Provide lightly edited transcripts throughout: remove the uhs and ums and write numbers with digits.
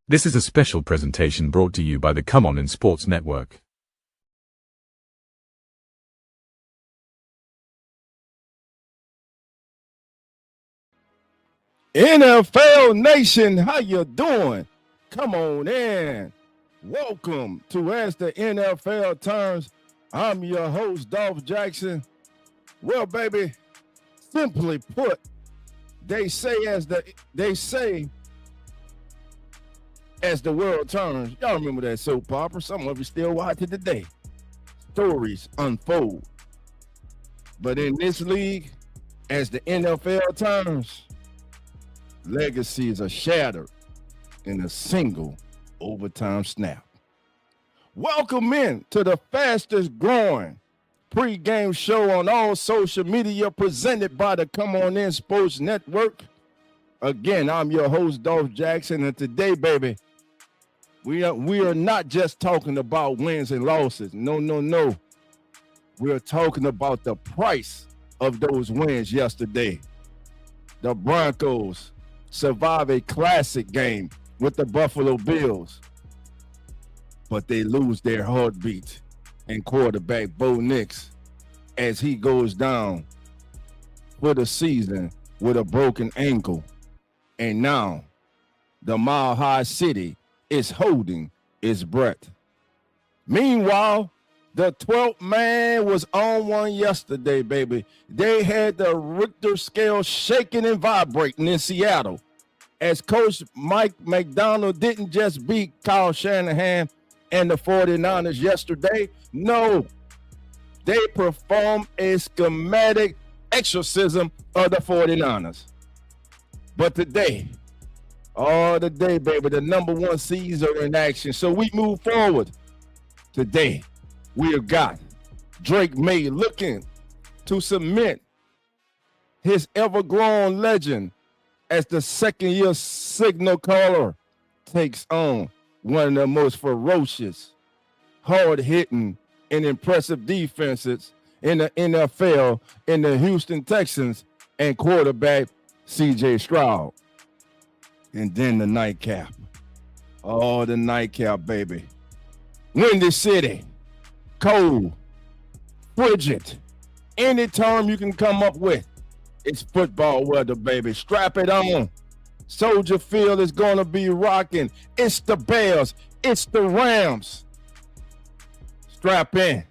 This is a special presentation brought to you by the Come On in Sports Network. NFL Nation, how you doing? Come on in. Welcome to As the NFL Turns. I'm your host, Dolph Jackson. Well, baby, simply put, they say as the world turns. Y'all remember that soap opera? Some of you still watch it today. Stories unfold. But in this league, as the NFL turns, legacies are shattered in a single overtime snap. Welcome in to the fastest growing pregame show on all social media presented by the Come On In Sports Network. Again, I'm your host, Dolph Jackson, and today, baby, we are not just talking about wins and losses. No. We're talking about the price of those wins yesterday. The Broncos survive a classic game with the Buffalo Bills, but they lose their heartbeat and quarterback Bo Nix as he goes down for the season with a broken ankle. And now the Mile High City is holding its breath. Meanwhile, the 12th man was on one yesterday, baby. They had the Richter scale shaking and vibrating in Seattle as Coach Mike McDonald didn't just beat Kyle Shanahan and the 49ers yesterday. No, they performed a schematic exorcism of the 49ers. But today, baby, the number one seeds are in action. So we move forward. Today, we have got Drake May looking to cement his ever-grown legend as the second-year signal caller takes on one of the most ferocious, hard-hitting, and impressive defenses in the NFL in the Houston Texans and quarterback C.J. Stroud. And then the nightcap. Oh, the nightcap, baby. Windy City. Cold. Frigid. Any term you can come up with. It's football weather, baby. Strap it on. Soldier Field is going to be rocking. It's the Bears. It's the Rams. Strap in.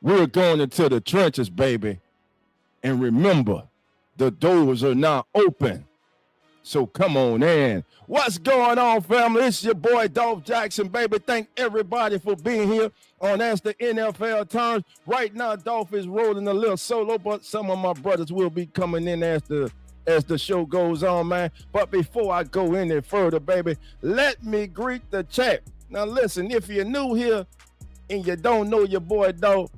We're going into the trenches, baby. And remember, the doors are now open. So come on in. What's going on, family? It's your boy, Dolph Jackson, baby. Thank everybody for being here on As the NFL Turns. Right now, Dolph is rolling a little solo, but some of my brothers will be coming in as the show goes on, man. But before I go any further, baby, let me greet the chat. Now, listen, if you're new here and you don't know your boy, Dolph,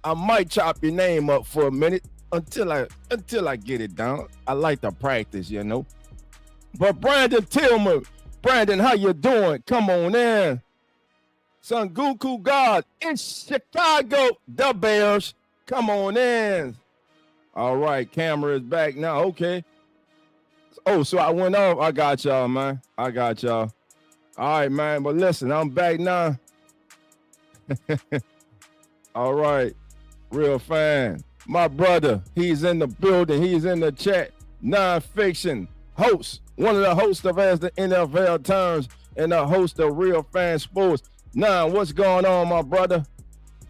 I might chop your name up for a minute until I get it down. I like to practice, you know. But Brandon Tillman, Brandon, how you doing? Come on in. Son Goku God in Chicago, the Bears. Come on in. All right, camera is back now. Okay. Oh, so I went off. I got y'all, man. I got y'all. All right, man. But listen, I'm back now. All right. Real fan. My brother, he's in the building. He's in the chat. Non-fiction host. One of the hosts of As the NFL Turns and the host of Real Fan Sports. Now, what's going on, my brother?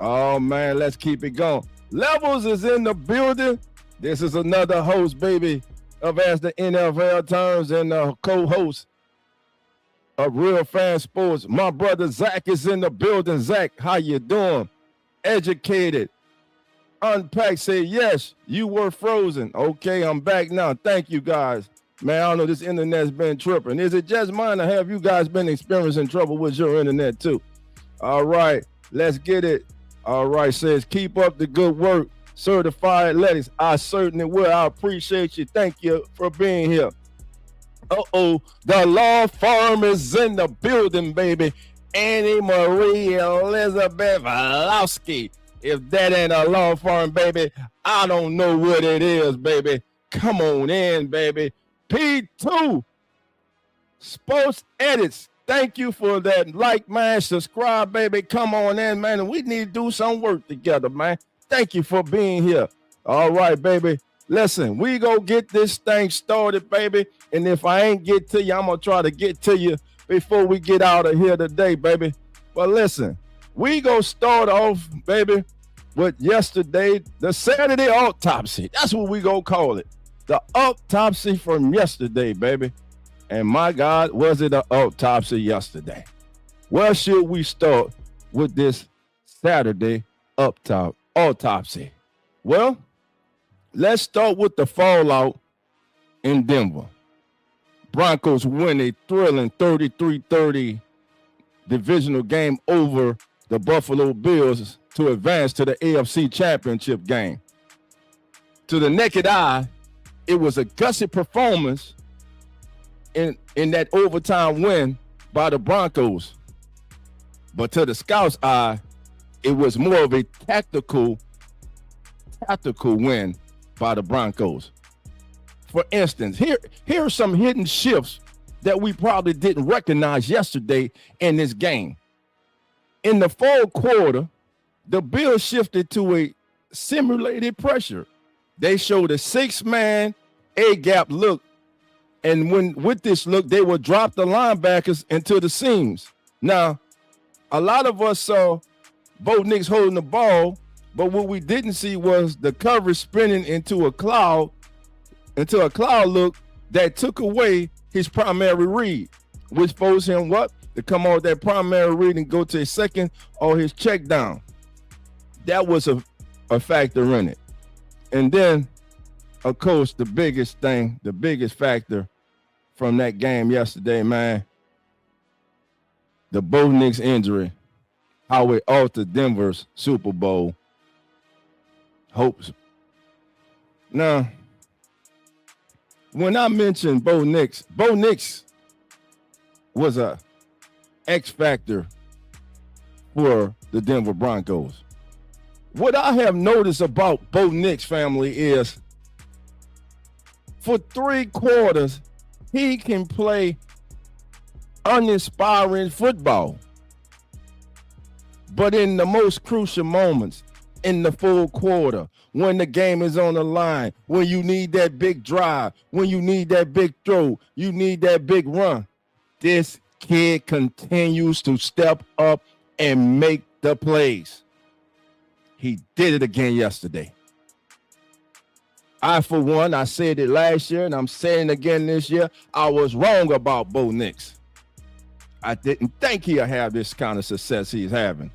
Oh, man, let's keep it going. Levels is in the building. This is another host, baby, of As the NFL Turns and the co-host of Real Fan Sports. My brother Zach is in the building. Zach, how you doing? Educated. Unpack, say yes, you were frozen. Okay, I'm back now. Thank you, guys. Man, I don't know, this internet's been tripping. Is it just mine or have you guys been experiencing trouble with your internet too? All right, let's get it. All right, says keep up the good work. Certified ladies, I certainly will. I appreciate you. Thank you for being here. Uh-oh, the law firm is in the building, baby. Annie Marie Elizabeth Valowski. If that ain't a law firm, baby, I don't know what it is, baby. Come on in, baby. P2 Sports Edits. Thank you for that like, man. Subscribe, baby. Come on in, man. And we need to do some work together, man. Thank you for being here. All right, baby. Listen, we go get this thing started, baby. And if I ain't get to you, I'm going to try to get to you before we get out of here today, baby. But listen, we go start off, baby, with yesterday, the Saturday autopsy. That's what we go call it. The autopsy from yesterday, baby. And my God, was it an autopsy yesterday? Where should we start with this Saturday autopsy? Well, let's start with the fallout in Denver. Broncos win a thrilling 33-30 divisional game over the Buffalo Bills to advance to the AFC Championship game. To the naked eye, it was a gutsy performance in that overtime win by the Broncos. But to the scout's eye, it was more of a tactical win by the Broncos. For instance, here are some hidden shifts that we probably didn't recognize yesterday in this game. In the fourth quarter, the Bills shifted to a simulated pressure. They showed a 6-man A-gap look, and with this look, they would drop the linebackers into the seams. Now, a lot of us saw Bo Nix holding the ball, but what we didn't see was the coverage spinning into a cloud look that took away his primary read, which forced him to come off that primary read and go to a second or his check down. That was a factor in it. And then, of course, the biggest factor from that game yesterday, man, the Bo Nix injury, how it altered Denver's Super Bowl hopes. Now, when I mentioned Bo Nix was a X factor for the Denver Broncos. What I have noticed about Bo Nix, family, is for 3 quarters, he can play uninspiring football. But in the most crucial moments, in the full quarter, when the game is on the line, when you need that big drive, when you need that big throw, you need that big run, this kid continues to step up and make the plays. He did it again yesterday. I said it last year, and I'm saying it again this year. I was wrong about Bo Nix. I didn't think he'll have this kind of success he's having.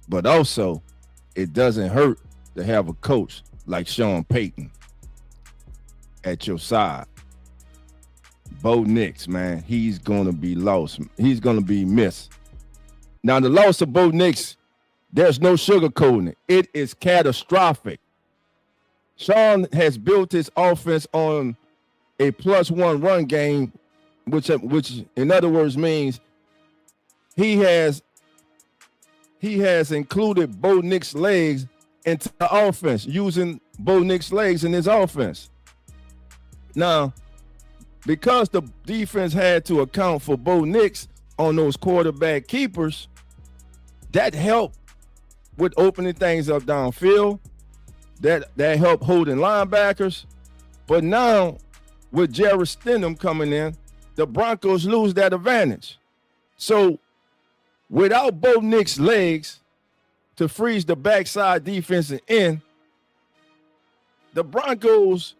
But also, it doesn't hurt to have a coach like Sean Payton at your side. Bo Nix, man, he's going to be lost. He's going to be missed. Now, the loss of Bo Nix, there's no sugarcoating it. It is catastrophic. Sean has built his offense on a +1 run game, which in other words means he has included Bo Nix legs into the offense, using Bo Nix legs in his offense. Now, because the defense had to account for Bo Nix on those quarterback keepers, that helped with opening things up downfield. That helped holding linebackers. But now, with Jarrett Stidham coming in, the Broncos lose that advantage. So, without Bo Nix legs to freeze the backside defensive end, the Broncos'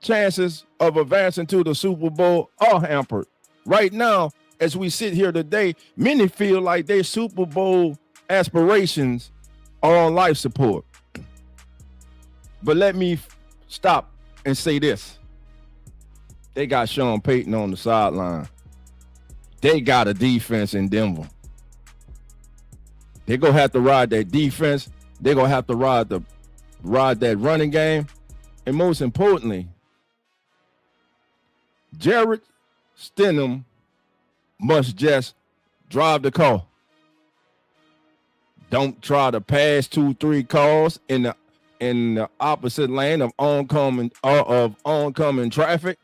chances of advancing to the Super Bowl are hampered. Right now, as we sit here today, many feel like their Super Bowl aspirations are on life support. But let me stop and say this. They got Sean Payton on the sideline. They got a defense in Denver. They're going to have to ride that defense. They're going to have to ride that running game. And most importantly, Jarrett Stidham must just drive the car. Don't try to pass 2-3 cars in the opposite lane of oncoming traffic.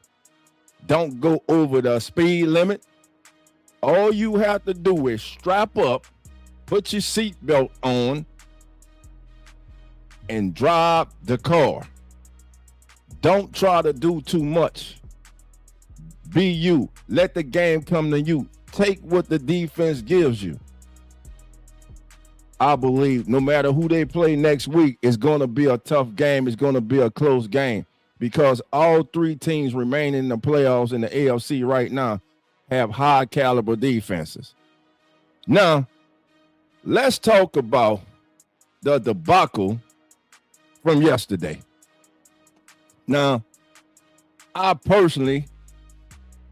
Don't go over the speed limit. All you have to do is strap up, put your seatbelt on, and drive the car. Don't try to do too much. Be you. Let the game come to you. Take what the defense gives you. I believe no matter who they play next week, it's going to be a tough game. It's going to be a close game because all three teams remaining in the playoffs in the AFC right now have high caliber defenses. Now, let's talk about the debacle from yesterday. Now, I personally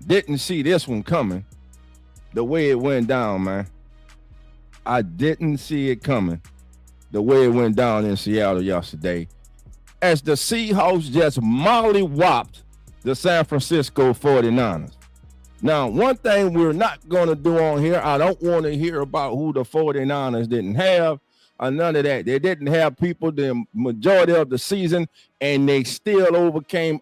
didn't see this one coming the way it went down, man. I didn't see it coming the way it went down in Seattle yesterday as the Seahawks just mollywopped the San Francisco 49ers. Now, one thing we're not going to do on here, I don't want to hear about who the 49ers didn't have or none of that. They didn't have people the majority of the season, and they still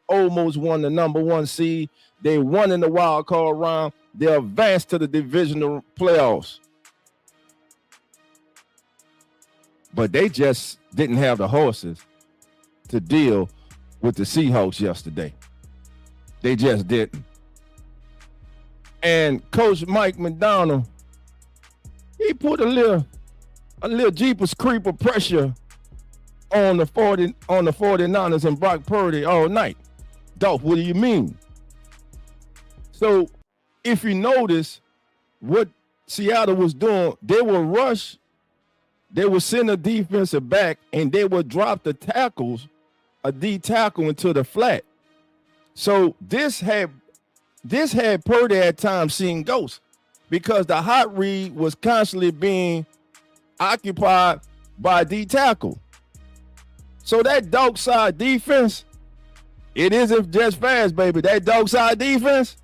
almost won the number one seed. They won in the wild card round. They advanced to the divisional playoffs. But they just didn't have the horses to deal with the Seahawks yesterday. They just didn't. And Coach Mike McDonald, he put a little Jeepers creeper pressure on the 49ers and Brock Purdy all night. Dolph, what do you mean? So if you notice what Seattle was doing, they will rush, they would send a defensive back, and they would drop the tackles, a D tackle into the flat. So this had Purdy at times seeing ghosts because the hot read was constantly being occupied by D tackle. So that dog side defense, it isn't just fast, baby. That dog side defense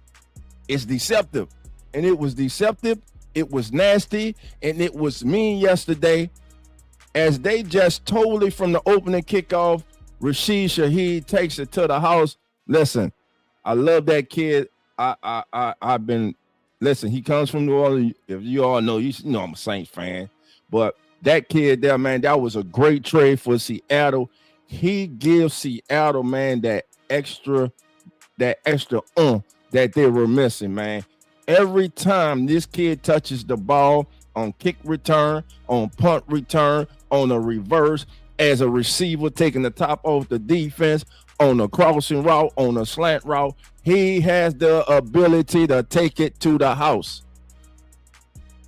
is deceptive. And it was deceptive, it was nasty, and it was mean yesterday as they just totally from the opening kickoff, Rashid Shaheed takes it to the house. Listen, I love that kid. I've been, listen, he comes from New Orleans. If you all know, you know I'm a Saints fan. But that kid there, man, that was a great trade for Seattle. He gives Seattle, man, that extra that they were missing, man. Every time this kid touches the ball on kick return, on punt return, on a reverse, as a receiver taking the top off the defense, on a crossing route, on a slant route, he has the ability to take it to the house.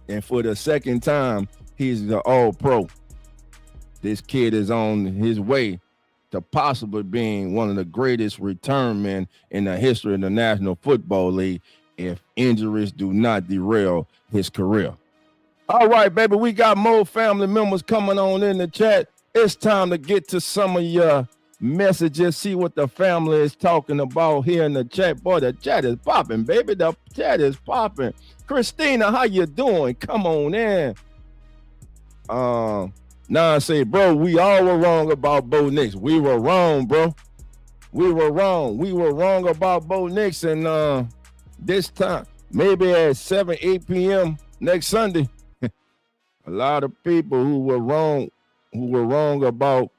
And for the second time, he's the all-pro. This kid is on his way to possibly being one of the greatest return men in the history of the National Football League if injuries do not derail his career. All right, baby, we got more family members coming on in the chat. It's time to get to some of your messages, see what the family is talking about here in the chat. Boy, the chat is popping, baby. The chat is popping. Christina, how you doing? Come on in. Now I say, bro, we all were wrong about Bo Nix. We were wrong, bro. We were wrong. We were wrong about Bo Nix. And this time, maybe at 8 p.m. next Sunday, a lot of people who were wrong about,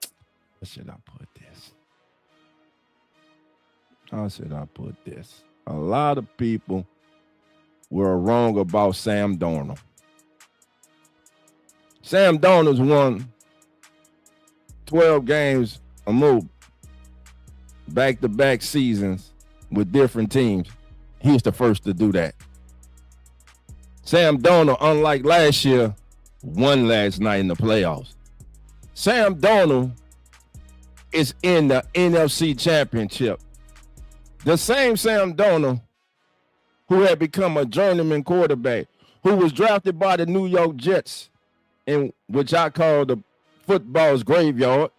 how should I put this? How should I put this? A lot of people were wrong about Sam Darnold. Sam Darnold's won 12 games or more, back-to-back seasons with different teams. He's the first to do that. Sam Darnold, unlike last year, won last night in the playoffs. Sam Darnold is in the NFC Championship. The same Sam Darnold who had become a journeyman quarterback, who was drafted by the New York Jets, in which I call the football's graveyard.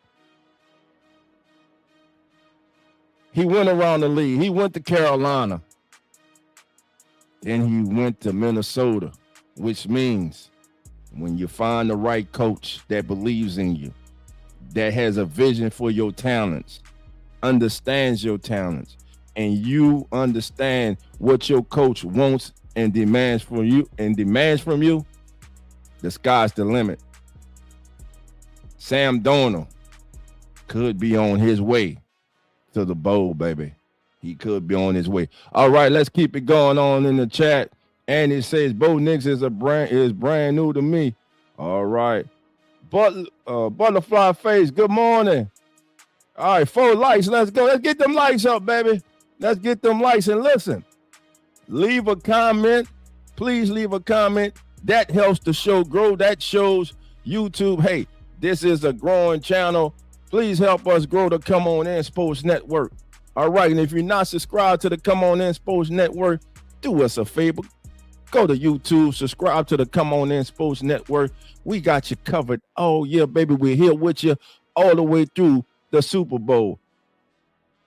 He went around the league. He went to Carolina. Then he went to Minnesota, which means when you find the right coach that believes in you, that has a vision for your talents, understands your talents, and you understand what your coach wants and demands from you, the sky's the limit. Sam Darnold could be on his way to the bowl, baby. He could be on his way. All right, let's keep it going on in the chat. And it says Bo Nix is brand new to me. All right. Butterfly Face, good morning. All right, 4 likes. Let's go. Let's get them likes up, baby. Let's get them likes. And listen, leave a comment. Please leave a comment. That helps the show grow. That shows YouTube, hey, this is a growing channel. Please help us grow the Come On In Sports Network. All right, and if you're not subscribed to the Come On In Sports Network, do us a favor. Go to YouTube, subscribe to the Come On In Sports Network. We got you covered all year, baby. We're here with you all the way through the Super Bowl.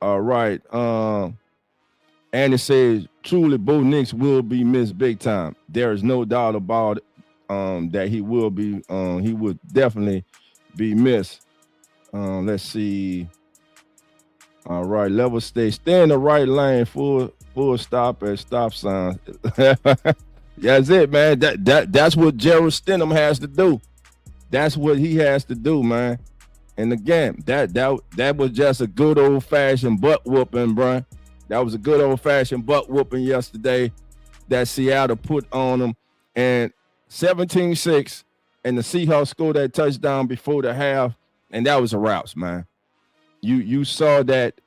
All right. And it says, truly, Bo Nix will be missed big time. There is no doubt about it, that he will be. He would definitely be missed. Let's see. All right, level stay in the right lane, full stop at stop signs. That's it, man. That's what Gerald Stenham has to do. That's what he has to do, man. And again, that was just a good old-fashioned butt whooping, bro. That was a good old-fashioned butt whooping yesterday that Seattle put on them. And 17-6, and the Seahawks scored that touchdown before the half, and that was a wraps, man. You saw that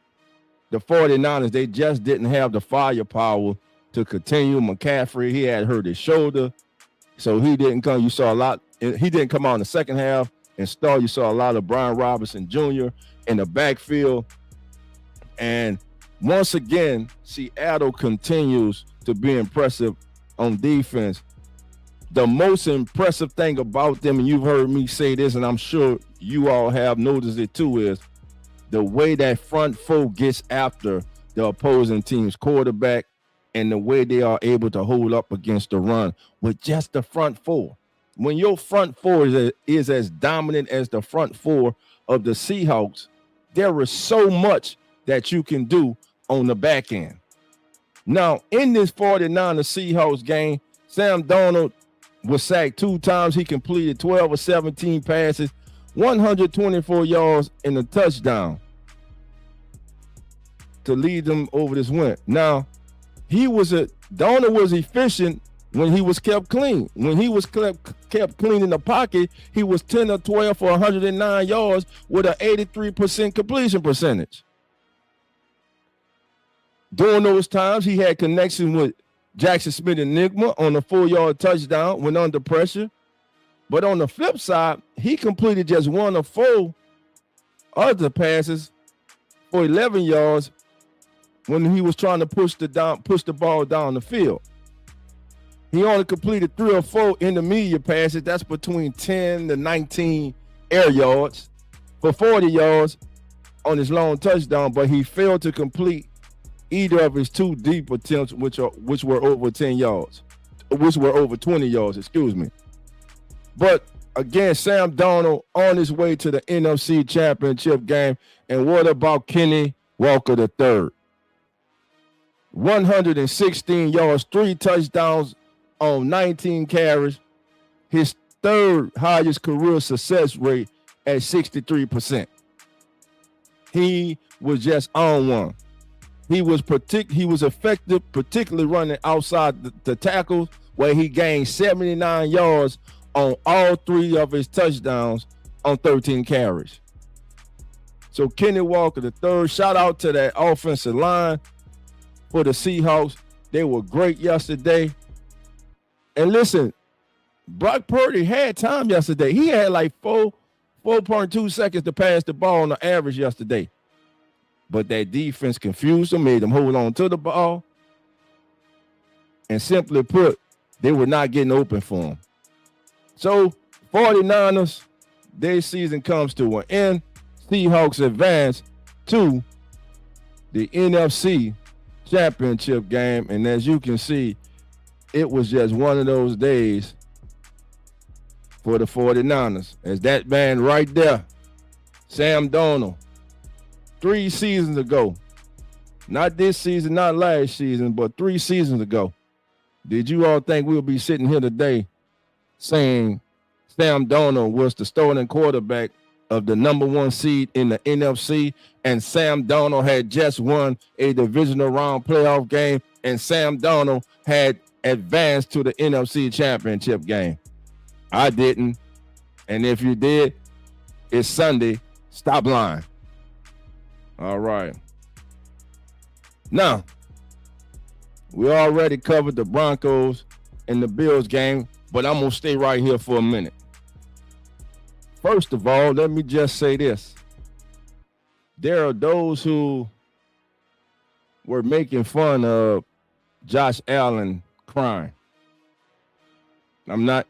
the 49ers, they just didn't have the firepower to continue. McCaffrey, he had hurt his shoulder, so he didn't come. You saw a lot. He didn't come out in the second half and start. You saw a lot of Brian Robinson Jr. in the backfield. And once again, Seattle continues to be impressive on defense. The most impressive thing about them, and you've heard me say this, and I'm sure you all have noticed it too, is the way that front four gets after the opposing team's quarterback and the way they are able to hold up against the run with just the front four. When your front four is as dominant as the front four of the Seahawks, there is so much that you can do on the back end. Now, in this 49 Seahawks game, Sam Darnold was sacked 2 times. He completed 12 or 17 passes, 124 yards and a touchdown to lead them over this win. Now, Darnold was efficient when he was kept clean. When he was kept clean in the pocket, he was 10 or 12 for 109 yards with an 83% completion percentage. During those times, he had connection with Jackson Smith-Njigba on a 4-yard touchdown when under pressure. But on the flip side, he completed just 1 of 4 other passes for 11 yards when he was trying to push the ball down the field. He only completed 3 or 4 intermediate passes. That's between 10 to 19 air yards for 40 yards on his long touchdown, but he failed to complete either of his 2 deep attempts, which were over 10 yards, which were over 20 yards, excuse me. But again, Sam Darnold on his way to the NFC Championship game. And what about Kenny Walker III? 116 yards, 3 touchdowns on 19 carries. His 3rd highest career success rate at 63%. He was just on one. He was effective, particularly running outside the tackles, where he gained 79 yards on all 3 of his touchdowns on 13 carries. So Kenny Walker III, shout out to that offensive line for the Seahawks. They were great yesterday. And listen, Brock Purdy had time yesterday. He had like 4.2 seconds to pass the ball on the average yesterday. But that defense confused him, made him hold on to the ball. And simply put, they were not getting open for him. So 49ers, their season comes to an end. Seahawks advance to the NFC Championship game. And as you can see, it was just one of those days for the 49ers. As that man right there, Sam Darnold, 3 seasons ago, Not this season, not last season, but 3 seasons ago, did you all think we'll be sitting here today saying Sam Darnold was the starting quarterback of the number 1 seed in the NFC, and Sam Darnold had just won a divisional round playoff game, and Sam Darnold had advanced to the NFC championship game? I didn't. And if you did, it's Sunday. Stop lying. All right. Now, we already covered the Broncos and the Bills game, but I'm going to stay right here for a minute. First of all, let me just say this. There are those who were making fun of Josh Allen crying. I'm not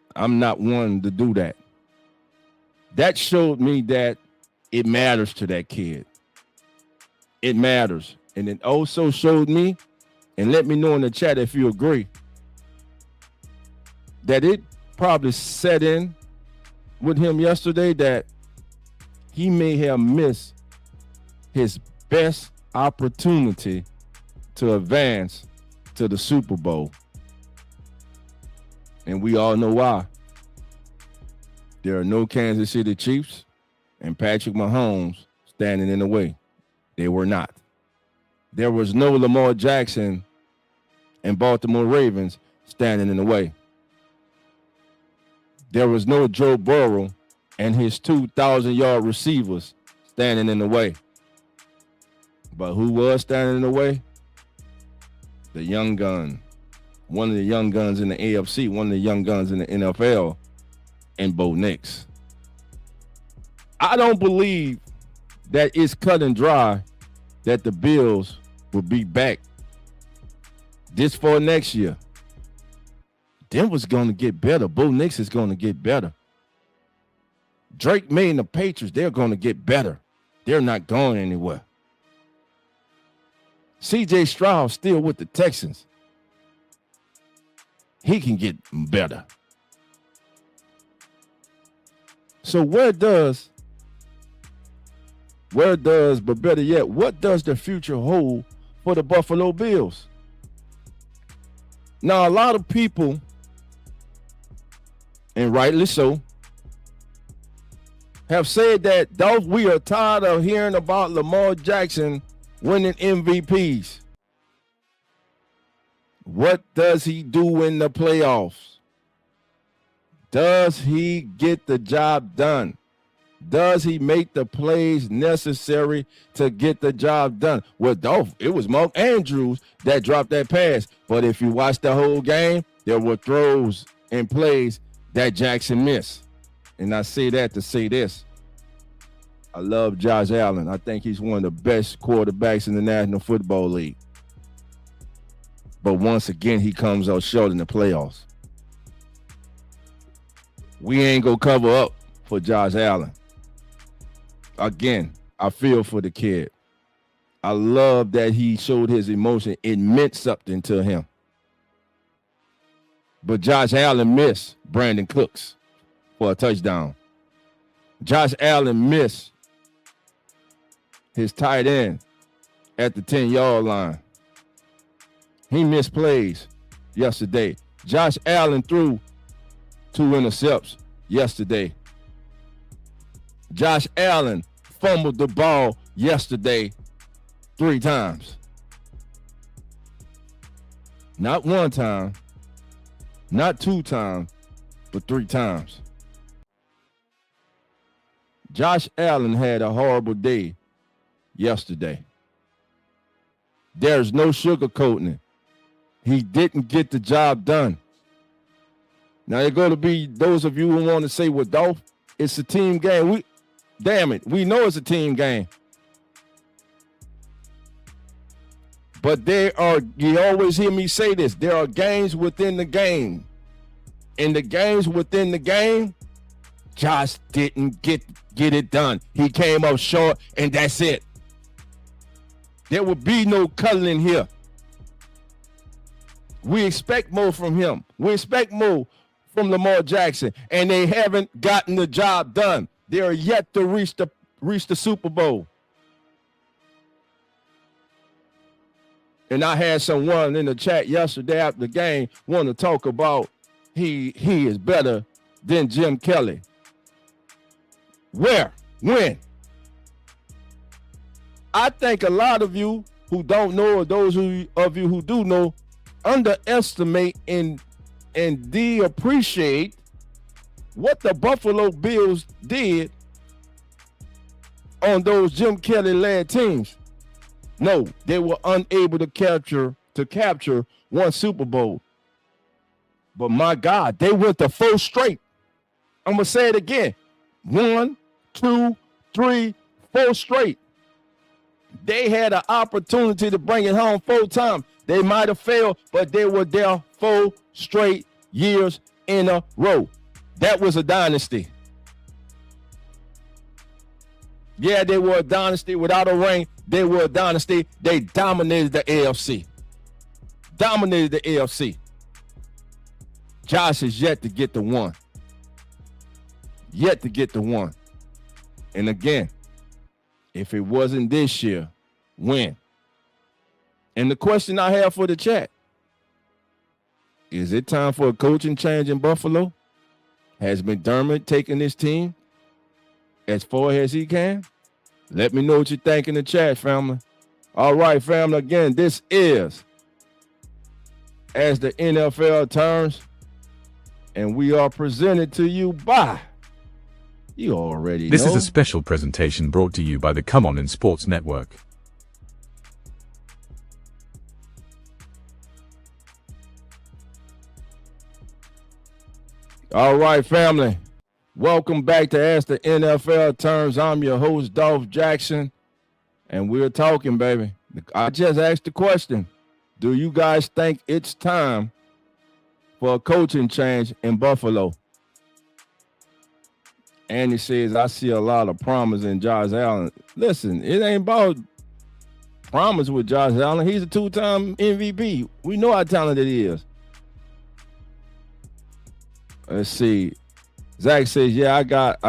one to do that. That showed me that it matters to that kid. It matters. And it also showed me, and let me know in the chat if you agree, that it probably set in with him yesterday that he may have missed his best opportunity to advance to the Super Bowl. And we all know why. There are no Kansas City Chiefs and Patrick Mahomes standing in the way. They were not. There was no Lamar Jackson and Baltimore Ravens standing in the way. There was no Joe Burrow and his 2,000-yard receivers standing in the way. But who was standing in the way? The young gun. One of the young guns in the AFC, one of the young guns in the NFL, and Bo Nix. I don't believe that it's cut and dry that the Bills will be back this for next year. Denver's going to get better. Bo Nix is going to get better. Drake May and the Patriots, they're going to get better. They're not going anywhere. C.J. Stroud still with the Texans. He can get better. So but better yet, what does the future hold for the Buffalo Bills? Now, a lot of people, and rightly so, have said that we are tired of hearing about Lamar Jackson winning MVPs. What does he do in the playoffs? Does he get the job done? Does he make the plays necessary to get the job done? Well, it was Mark Andrews that dropped that pass. But if you watch the whole game, there were throws and plays that Jackson missed. And I say that to say this. I love Josh Allen. I think he's one of the best quarterbacks in the National Football League. But once again, he comes out short in the playoffs. We ain't going to cover up for Josh Allen. Again, I feel for the kid. I love that he showed his emotion. It meant something to him. But Josh Allen missed Brandon Cooks for a touchdown. Josh Allen missed his tight end at the 10-yard line. He missed plays yesterday. Josh Allen threw 2 interceptions yesterday. Josh Allen fumbled the ball yesterday 3 times. Not 1 time, not 2 times, but 3 times. Josh Allen had a horrible day yesterday. There's no sugarcoating it. He didn't get the job done. Now, there are going to be those of you who want to say, well, Dolph, it's a team game. Damn it, we know it's a team game. But you always hear me say this, there are games within the game. In the games within the game, Josh didn't get it done. He came up short, and that's it. There will be no cuddling here. We expect more from him. We expect more from Lamar Jackson, and they haven't gotten the job done. They are yet to reach the Super Bowl. And I had someone in the chat yesterday after the game want to talk about he is better than Jim Kelly. Where? When? I think a lot of you who don't know, or those of you who do know, underestimate and de-appreciate what the Buffalo Bills did on those Jim Kelly-led teams. No, they were unable to capture one Super Bowl. But my God, they went to 4 straight. I'm gonna say it again. 1, 2, 3, 4 straight. They had an opportunity to bring it home 4 times. They might have failed, but they were there 4 straight years in a row. That was a dynasty. Yeah, they were a dynasty without a ring. They were a dynasty. They dominated the AFC. Dominated the AFC. Josh is yet to get the one. Yet to get the one. And again, if it wasn't this year, when? And the question I have for the chat, is it time for a coaching change in Buffalo? Has McDermott taken this team as far as he can? Let me know what you think in the chat, family. All right, family. Again, this is As the NFL Turns, and we are presented to you by, you already know. This is a special presentation brought to you by the Come On in Sports Network. All right, family. Welcome back to As the NFL Turns. I'm your host, Dolph Jackson, and we're talking, baby. I just asked the question, do you guys think it's time for a coaching change in Buffalo? Andy says, I see a lot of promise in Josh Allen. Listen, it ain't about promise with Josh Allen. He's a 2-time MVP. We know how talented he is. Let's see. Zach says, yeah, I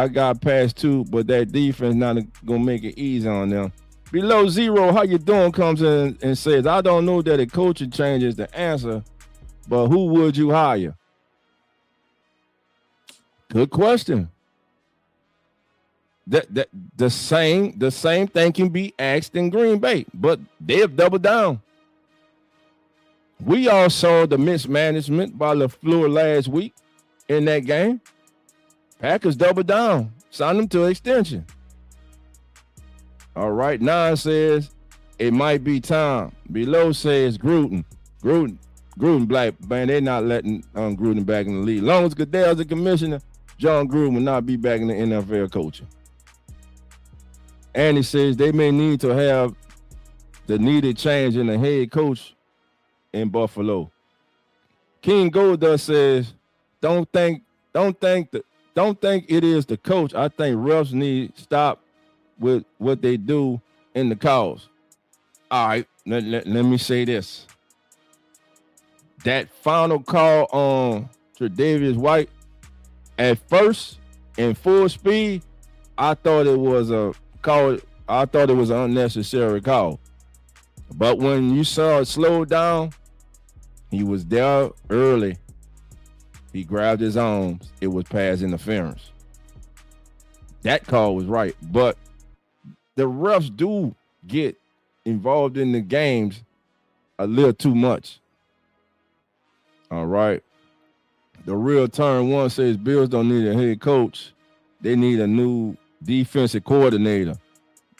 got past 2, but that defense not gonna make it easy on them. Below Zero, how you doing, comes in and says, I don't know that a coaching change is the answer, but who would you hire? Good question. The same thing can be asked in Green Bay, but they have doubled down. We all saw the mismanagement by LaFleur last week in that game. Packers doubled down, signed them to extension. All right, 9 says it might be time. Below says Gruden black, man, they're not letting Gruden back in the league. As long as Goodell's the commissioner, John Gruden will not be back in the NFL coaching. And he says they may need to have the needed change in the head coach in Buffalo. King Goldust says, don't think it is the coach. I think refs need to stop with what they do in the calls. All right, let me say this. That final call on Tre'Davious White, at first, in full speed, I thought it was a call. I thought it was an unnecessary call. But when you saw it slow down, he was there early. He grabbed his arms. It was pass interference. That call was right. But the refs do get involved in the games a little too much. All right. The real turn one says Bills don't need a head coach. They need a new defensive coordinator.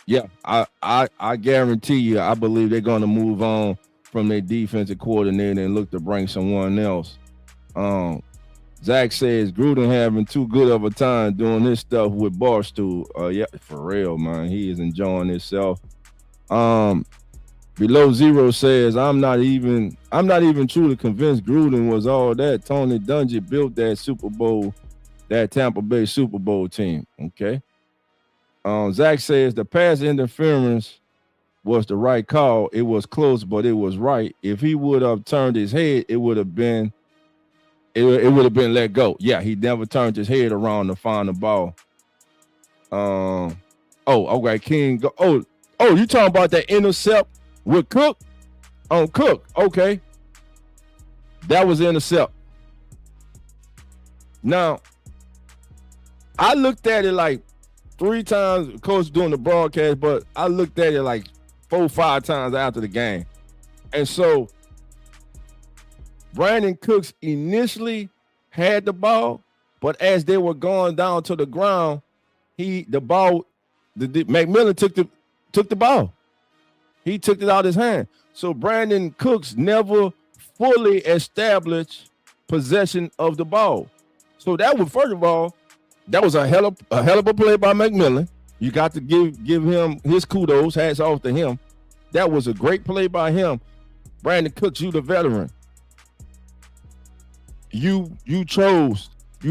Yeah, I guarantee you, I believe they're going to move on from their defensive coordinator and look to bring someone else. Zach says Gruden having too good of a time doing this stuff with Barstool. Yeah, for real, man. He is enjoying himself. Below Zero says, I'm not even truly convinced Gruden was all that. Tony Dungy built that Tampa Bay Super Bowl team. Okay. Zach says the pass interference was the right call. It was close, but it was right. If he would have turned his head, it would have been let go. Yeah, he never turned his head around to find the ball. Okay, King. You talking about that intercept with Cook? On Cook, okay. That was intercept. Now, I looked at it like 3 times, of course, during the broadcast, but I looked at it like 4, 5 times after the game. And so, Brandon Cooks initially had the ball, but as they were going down to the ground, McMillan took the ball. He took it out of his hand. So Brandon Cooks never fully established possession of the ball. So that was, first of all, that was a hell of a play by McMillan. You got to give him his kudos. Hats off to him. That was a great play by him. Brandon Cooks, you the veteran. You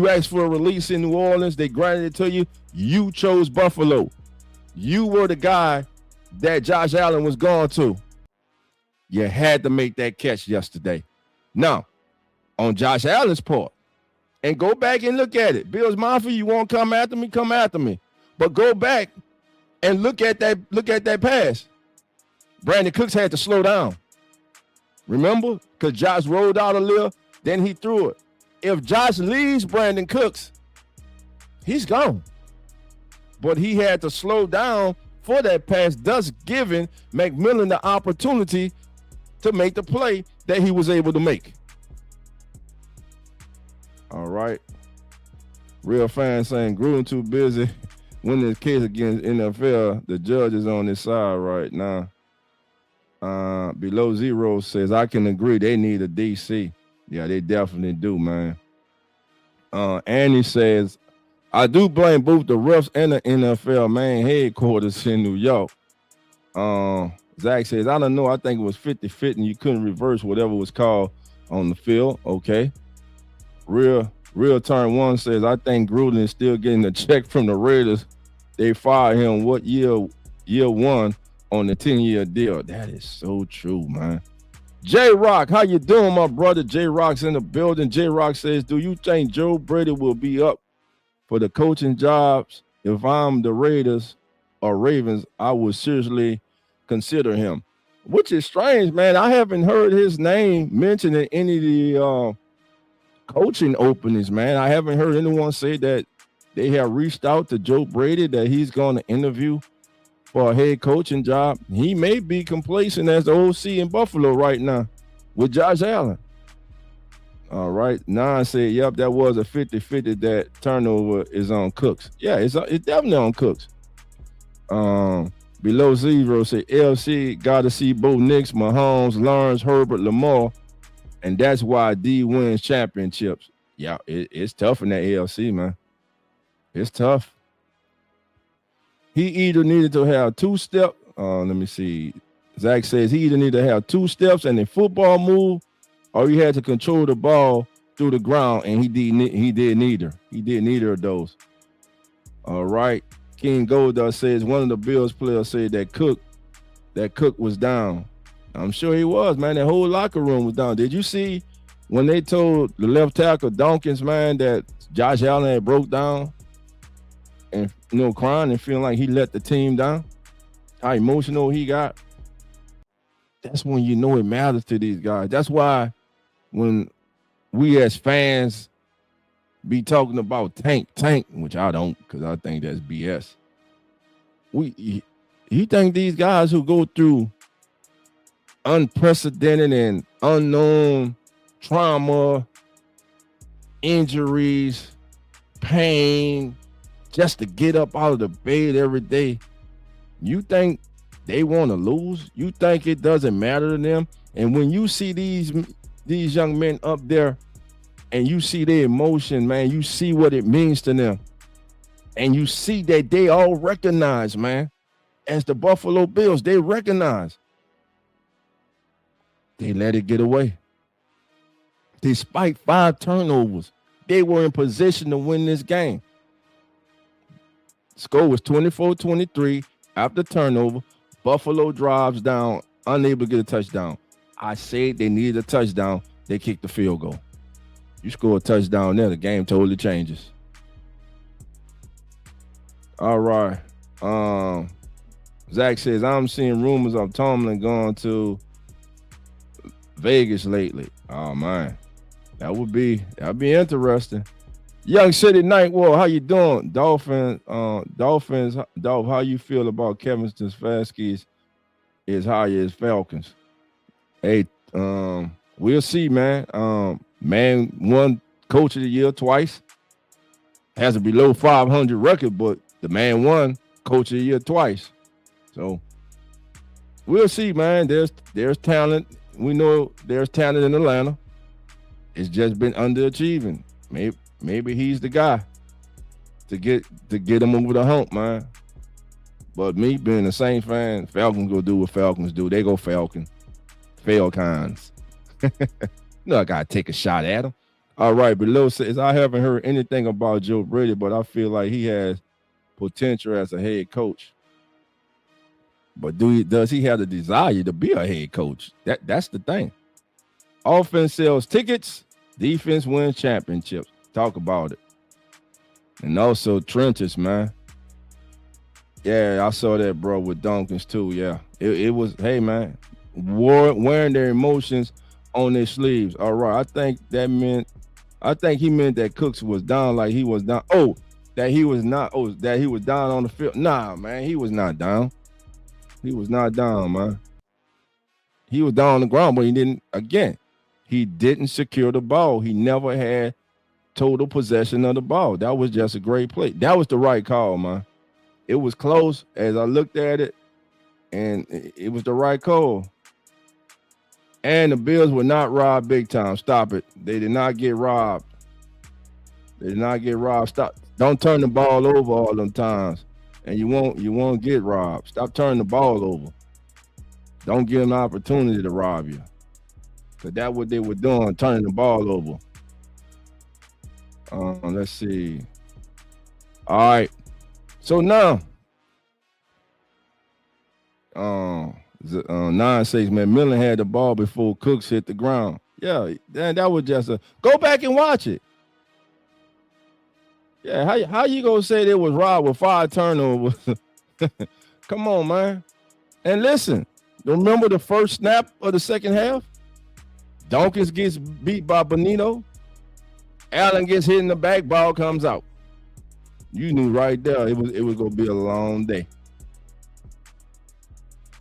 asked for a release in New Orleans. They granted it to you. You chose Buffalo. You were the guy that Josh Allen was going to. You had to make that catch yesterday. Now, on Josh Allen's part, and go back and look at it. Bills Mafia, you want to come after me? Come after me. But go back and look at that pass. Brandon Cooks had to slow down. Remember? Because Josh rolled out a little, then he threw it. If Josh leaves Brandon Cooks, he's gone. But he had to slow down for that pass, thus giving McMillan the opportunity to make the play that he was able to make. All right. Real fans saying Gruden too busy winning his case against NFL. The judge is on his side right now. Below Zero says, I can agree. They need a DC. Yeah, they definitely do, man. Annie says, I do blame both the refs and the NFL main headquarters in New York. Zach says, I don't know. I think it was 50-50 and you couldn't reverse whatever was called on the field. Okay. Real Turn One says, I think Gruden is still getting a check from the Raiders. They fired him what year one on the 10-year deal. That is so true, man. J-Rock, how you doing, my brother? J-Rock's in the building. J-Rock says, do you think Joe Brady will be up for the coaching jobs? If I'm the Raiders or Ravens, I would seriously consider him. Which is strange, man. I haven't heard his name mentioned in any of the coaching openings, man. I haven't heard anyone say that they have reached out to Joe Brady, that he's going to interview for a head coaching job. He may be complacent as the OC in Buffalo right now with Josh Allen. All right. Nan said, yep, that was a 50-50. That turnover is on Cooks. Yeah, it's definitely on Cooks. Below Zero said, LC got to see Bo Nix, Mahomes, Lawrence, Herbert, Lamar, and that's why D wins championships. Yeah, it's tough in that ALC, man. It's tough. He either needed to have 2 steps. Let me see. Zach says he either needed to have 2 steps and a football move, or he had to control the ball through the ground, and he did neither. He did neither of those. All right. King Goldust says one of the Bills players said that Cook was down. I'm sure he was, man. That whole locker room was down. Did you see when they told the left tackle Dawkins, man, that Josh Allen had broke down? And crying and feeling like he let the team down, how emotional he got. That's when you know it matters to these guys. That's why when we as fans be talking about tank, which I don't, because I think that's BS. You think these guys who go through unprecedented and unknown trauma, injuries, pain, just to get up out of the bed every day, you think they want to lose? You think it doesn't matter to them? And when you see these young men up there and you see their emotion, man, you see what it means to them. And you see that they all recognize, man, as the Buffalo Bills, they recognize. They let it get away. Despite 5 turnovers, they were in position to win this game. Score was 24-23 after turnover. Buffalo drives down, unable to get a touchdown. I said they needed a touchdown. They kicked the field goal. You score a touchdown there, the game totally changes. All right. Zach says, I'm seeing rumors of Tomlin going to Vegas lately. Oh man, that'd be interesting. Young City Night War, how you doing? Dolphins, Dolph, how you feel about Kevin Stefanski's is higher as Falcons? Hey, we'll see, man. Man won Coach of the Year twice. Has a below 500 record, but the man won Coach of the Year twice. So we'll see, man. There's talent. We know there's talent in Atlanta. It's just been underachieving. Maybe he's the guy to get him over the hump, man. But me being a Saints fan, Falcons go do what Falcons do. They go Falcons. No, I gotta take a shot at him. All right, below says I haven't heard anything about Joe Brady, but I feel like he has potential as a head coach. But does he have the desire to be a head coach? That's the thing. Offense sells tickets, defense wins championships. Talk about it. And also trenches, man. Yeah, I saw that, bro, with Dunkins too. Yeah, it was. Hey, man, wearing their emotions on their sleeves. All right, I think he meant that Cooks was down, like he was down. Oh, that he was not. Oh, that he was down on the field. Nah, man, he was not down. He was not down, man. He was down on the ground, but he didn't secure the ball. He never had total possession of the ball. That was just a great play. That was the right call, man. It was close as I looked at it, and it was the right call. And the Bills were not robbed big time. Stop it. They did not get robbed. Stop. Don't turn the ball over all them times. And you won't get robbed. Stop turning the ball over. Don't give them an opportunity to rob you. Because that's what they were doing, turning the ball over. Let's see. All right. So now, 9-6, man, Millen had the ball before Cooks hit the ground. Yeah, that was just go back and watch it. Yeah, how you gonna say they was robbed with 5 turnovers? Come on, man. And listen, remember the first snap of the second half? Dawkins gets beat by Benito. Allen gets hit in the back, ball comes out. You knew right there it was gonna be a long day.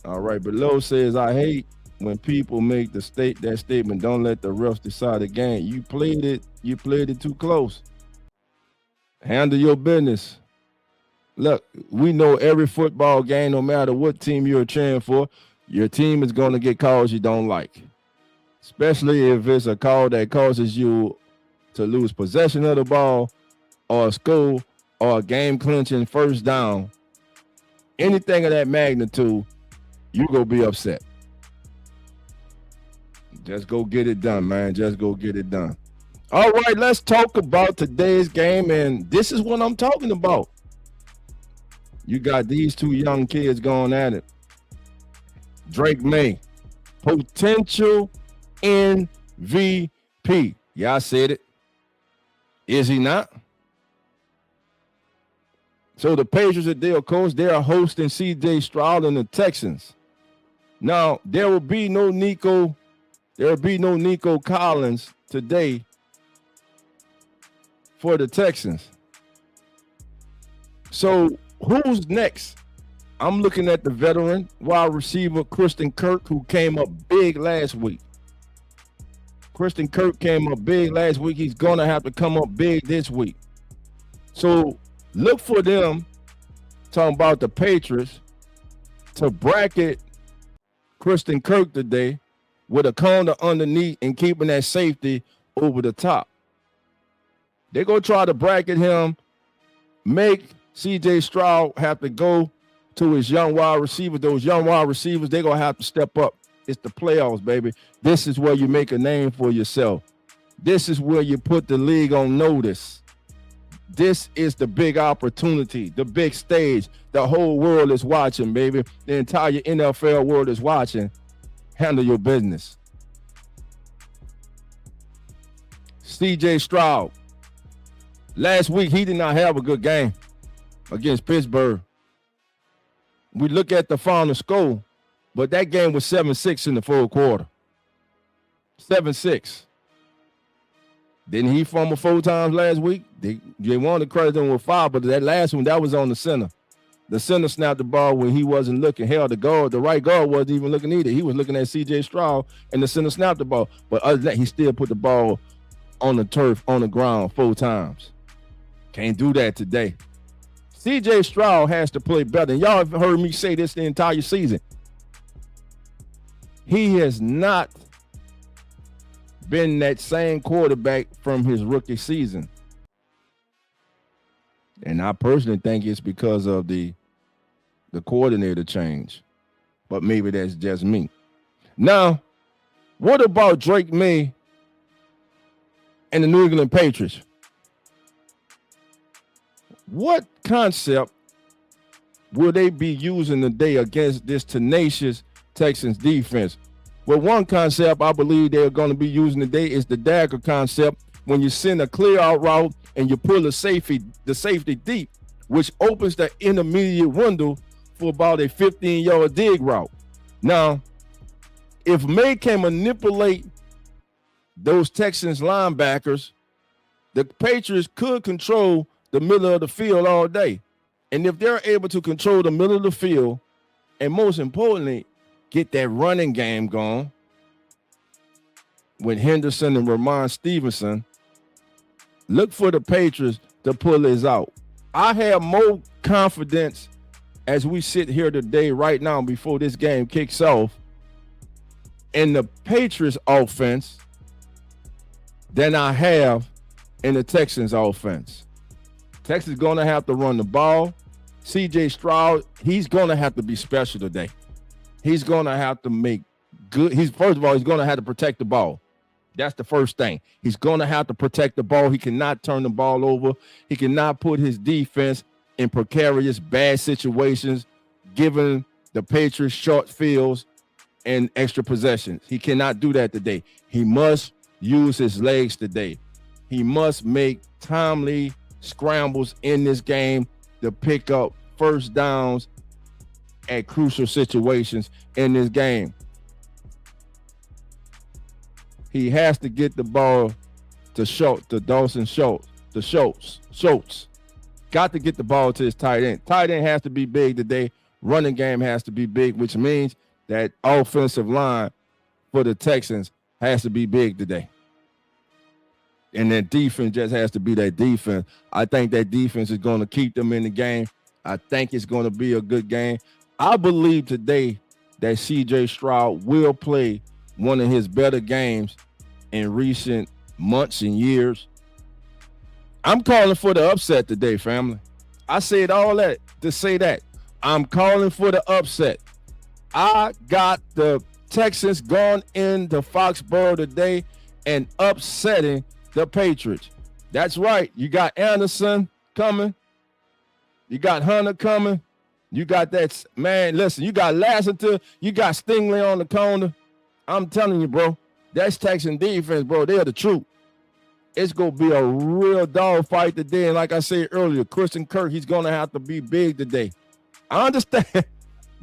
All right, below says I hate when people make that statement. Don't let the refs decide the game. You played it too close. Handle your business. Look, we know every football game, no matter what team you're cheering for, your team is going to get calls you don't like, especially if it's a call that causes you to lose possession of the ball or a score or a game-clinching first down. Anything of that magnitude, you're going to be upset. Just go get it done, man. Just go get it done. All right, let's talk about today's game, and this is what I'm talking about. You got these two young kids going at it. Drake May, potential MVP. Yeah, I said it. Is he not? So the Patriots are there, of course. They are hosting C.J. Stroud and the Texans. Now, there will be no Nico Collins today for the Texans. So who's next? I'm looking at the veteran wide receiver Christian Kirk, who came up big last week. Christian Kirk came up big last week. He's going to have to come up big this week. So look for them, talking about the Patriots, to bracket Christian Kirk today with a corner underneath and keeping that safety over the top. They're going to try to bracket him, make C.J. Stroud have to go to his young wide receivers. Those young wide receivers, they're going to have to step up. It's the playoffs, baby. This is where you make a name for yourself. This is where you put the league on notice. This is the big opportunity, the big stage. The whole world is watching, baby. The entire NFL world is watching. Handle your business. C.J. Stroud. Last week, he did not have a good game against Pittsburgh. We look at the final score, but that game was 7-6 in the fourth quarter. 7-6. Didn't he fumble 4 times last week? They wanted to credit him with 5, but that last one, that was on the center. The center snapped the ball when he wasn't looking. Hell, the right guard wasn't even looking either. He was looking at C.J. Stroud, and the center snapped the ball. But other than that, he still put the ball on the turf, on the ground 4 times. Can't do that today. C.J. Stroud has to play better. And y'all have heard me say this the entire season. He has not been that same quarterback from his rookie season. And I personally think it's because of the coordinator change. But maybe that's just me. Now, what about Drake May and the New England Patriots? What concept will they be using today against this tenacious Texans defense? Well, one concept I believe they're going to be using today is the dagger concept. When you send a clear out route and you pull the safety deep, which opens the intermediate window for about a 15-yard dig route. Now, if May can manipulate those Texans linebackers, the Patriots could control the middle of the field all day. And if they're able to control the middle of the field, and most importantly, get that running game going with Henderson and Ramon Stevenson, look for the Patriots to pull this out. I have more confidence as we sit here today, right now, before this game kicks off, in the Patriots offense than I have in the Texans offense. Texas is going to have to run the ball. C.J. Stroud, he's going to have to be special today. He's going to have to make good. First of all, he's going to have to protect the ball. That's the first thing. He's going to have to protect the ball. He cannot turn the ball over. He cannot put his defense in precarious, bad situations, giving the Patriots short fields and extra possessions. He cannot do that today. He must use his legs today. He must make timely scrambles in this game to pick up first downs at crucial situations in this game. He has to get the ball to Dawson Schultz. Got to get the ball to his tight end. Tight end has to be big today. Running game has to be big, which means that offensive line for the Texans has to be big today. And that defense just has to be that defense. I think that defense is going to keep them in the game. I think it's going to be a good game. I believe today that C.J. Stroud will play one of his better games in recent months and years. I'm calling for the upset today, family. I said all that to say that. I'm calling for the upset. I got the Texans going into Foxborough today and upsetting the Patriots. That's right. You got Anderson coming. You got Hunter coming. You got that, man, listen, you got Lassiter. You got Stingley on the corner. I'm telling you, bro, that's Texan defense, bro. They're the truth. It's going to be a real dog fight today. And like I said earlier, Christian Kirk, he's going to have to be big today. I understand.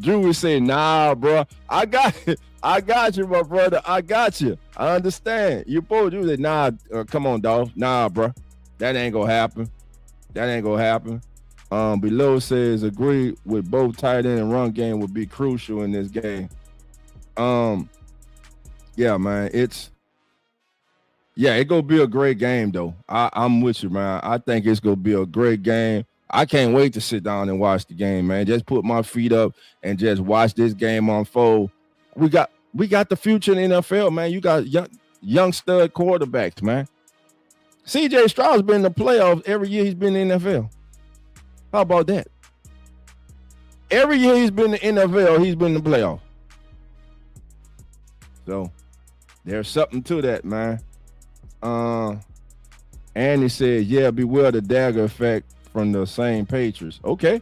Drew was saying, nah, bro. I got you, my brother. I got you. I understand. You both do that. Nah, come on, dog. Nah, bro. That ain't going to happen. That ain't going to happen. Below says, agree with both tight end and run game would be crucial in this game. Yeah, man. It's gonna be a great game, though. I'm with you, man. I think it's gonna be a great game. I can't wait to sit down and watch the game, man. Just put my feet up and just watch this game unfold. We got the future in the NFL, man. You got young stud quarterbacks, man. C.J. Stroud's been in the playoffs every year he's been in the NFL. How about that? Every year he's been in the NFL, he's been in the playoffs. So there's something to that, man. Andy said, yeah, beware the dagger effect from the same Patriots. Okay.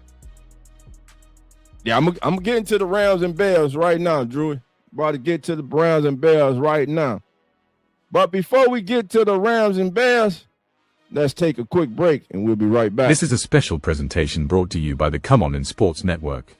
Yeah, I'm getting to the Rams and Bears right now, Drew. About to get to the Browns and Bears right now. But before we get to the Rams and Bears, let's take a quick break and we'll be right back. This is a special presentation brought to you by the Come On in Sports Network.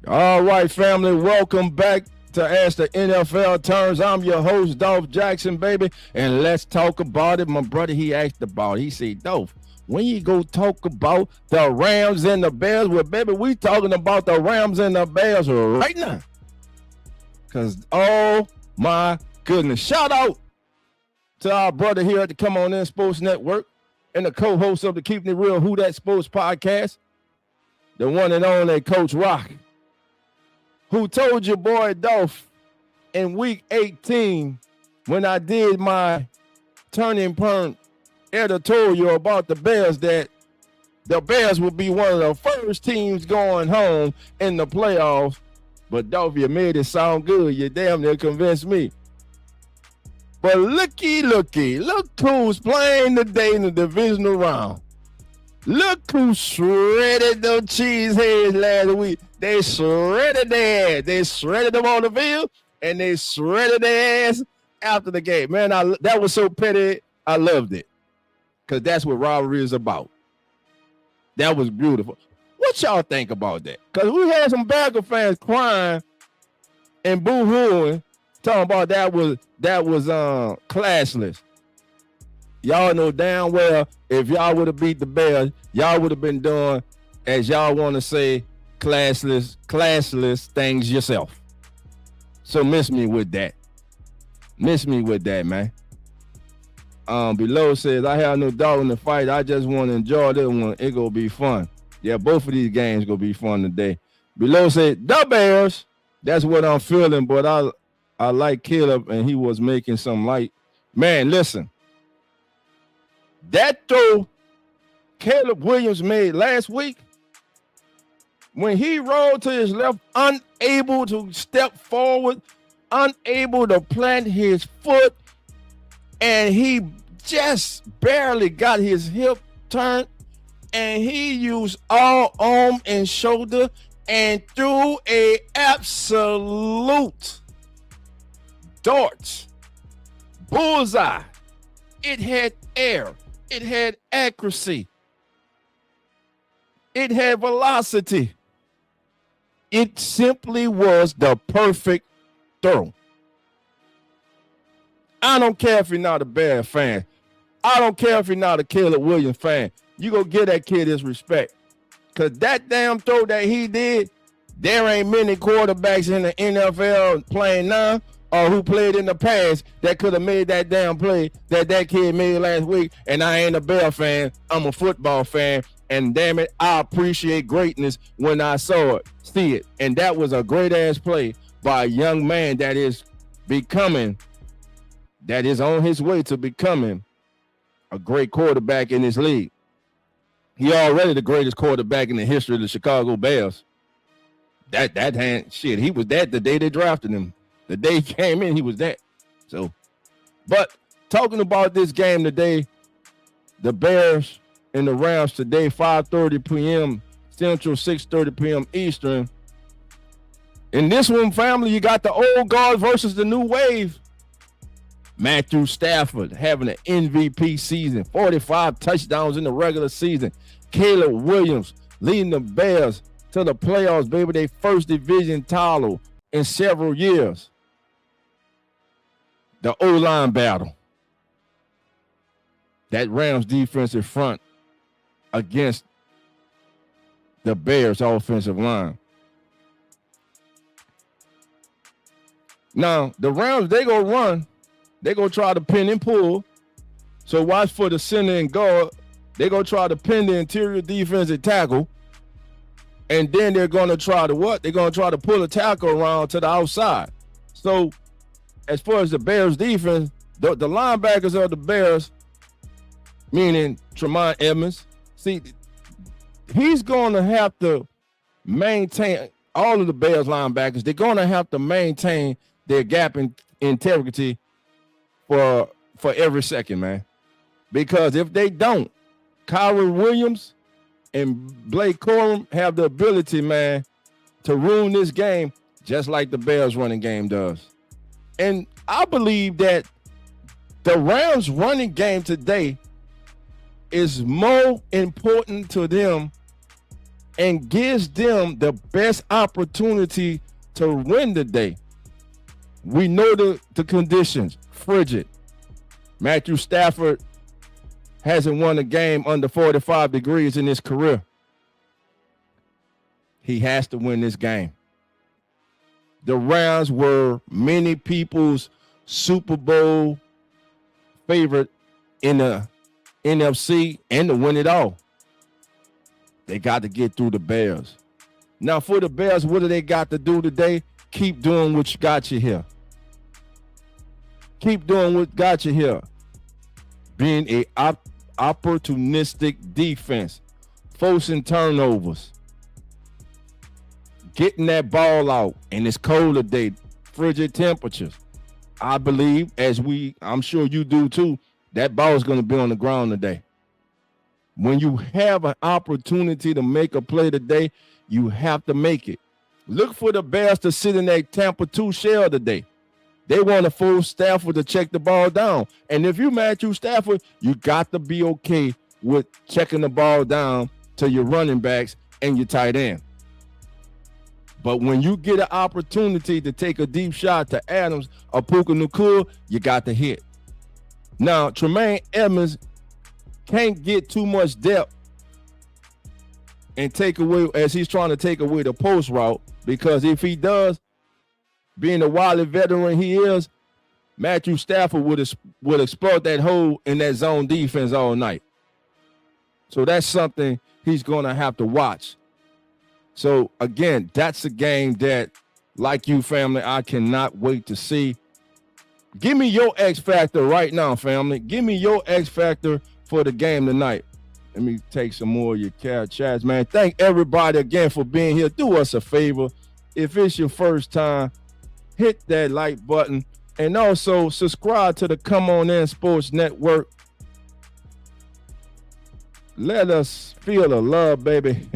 All right, family, welcome back to As the NFL Turns. I'm your host, Dolph Jackson, baby, and let's talk about it. My brother, he asked about it. He said, Dolph, when you go talk about the Rams and the Bears, well, baby, we talking about the Rams and the Bears right now. Because, oh, my goodness. Shout out to our brother here at the Come On In Sports Network and the co-host of the Keeping It Real Who That Sports podcast, the one and only Coach Rock, who told your boy Dolph in week 18 when I did my turning point editorial about the Bears that the Bears would be one of the first teams going home in the playoffs. But Dolph, you made it sound good. You damn near convinced me. But look who's playing today in the divisional round. Look who shredded those cheeseheads last week. They shredded their ass. They shredded them on the field, and they shredded their ass after the game. Man, that was so petty. I loved it because that's what rivalry is about. That was beautiful. What y'all think about that? Because we had some Badger fans crying and boo-hooing, talking about that was classless. Y'all know damn well if y'all would have beat the Bears, y'all would have been doing, as y'all want to say, classless things yourself. So miss me with that. Miss me with that, man. Below says, I have no doubt in the fight. I just want to enjoy this one. It gonna be fun. Yeah, both of these games gonna be fun today. Below said, the Bears. That's what I'm feeling, but I like Caleb, and he was making some light. Man, listen. That throw Caleb Williams made last week, when he rolled to his left, unable to step forward, unable to plant his foot, and he just barely got his hip turned, and he used all arm and shoulder and threw a absolute dart, bullseye. It had air. It had accuracy. It had velocity. It simply was the perfect throw. I don't care if you're not a Bear fan. I don't care if you're not a Caleb Williams fan. You go give that kid his respect. Because that damn throw that he did, there ain't many quarterbacks in the NFL playing now or who played in the past that could have made that damn play that kid made last week. And I ain't a Bear fan. I'm a football fan. And damn it, I appreciate greatness when I see it. And that was a great-ass play by a young man that is on his way to becoming a great quarterback in this league. He already the greatest quarterback in the history of the Chicago Bears. He was that the day they drafted him. The day he came in, he was that. So, but talking about this game today, the Bears and the Rams today, 5:30 p.m. Central, 6:30 p.m. Eastern. In this one, family, you got the old guard versus the new wave. Matthew Stafford having an MVP season, 45 touchdowns in the regular season. Caleb Williams leading the Bears to the playoffs, baby. Their first division title in several years. The O-line battle. That Rams defensive front against the Bears offensive line. Now, the Rams, they gonna run. They gonna try to pin and pull. So watch for the center and guard. They gonna try to pin the interior defensive tackle. And then they're gonna try to what? They're gonna try to pull a tackle around to the outside. So as far as the Bears defense, the linebackers of the Bears, meaning Tremont Edmonds, see, he's gonna have to maintain all of the Bears linebackers. They're gonna have to maintain their gap in integrity for every second, man. Because if they don't, Kyron Williams and Blake Corum have the ability, man, to ruin this game just like the Bears running game does. And I believe that the Rams running game today is more important to them and gives them the best opportunity to win the day. We know the conditions, frigid. Matthew Stafford hasn't won a game under 45 degrees in his career. He has to win this game. The Rams were many people's Super Bowl favorite in the NFC and to win it all. They got to get through the Bears. Now, for the Bears, what do they got to do today? Keep doing what got you here. Keep doing what got you here. Being a opportunistic defense, forcing turnovers, getting that ball out, and it's cold today, frigid temperatures. I believe, I'm sure you do too, that ball is going to be on the ground today. When you have an opportunity to make a play today, you have to make it. Look for the Bears to sit in that Tampa 2 shell today. They want to force Stafford to check the ball down. And if you Matthew Stafford, you got to be okay with checking the ball down to your running backs and your tight end. But when you get an opportunity to take a deep shot to Adams or Puka Nacua, you got to hit. Now, Tremaine Edmonds can't get too much depth and take away, as he's trying to take away the post route, because if he does, being the wily veteran he is, Matthew Stafford would exploit that hole in that zone defense all night. So that's something he's going to have to watch. So, again, that's a game that, like you, family, I cannot wait to see. Give me your X factor right now, family. Give me your X factor for the game tonight. Let me take some more of your chats, man. Thank everybody again for being here. Do us a favor. If it's your first time, hit that like button. And also subscribe to the Come On In Sports Network. Let us feel the love, baby.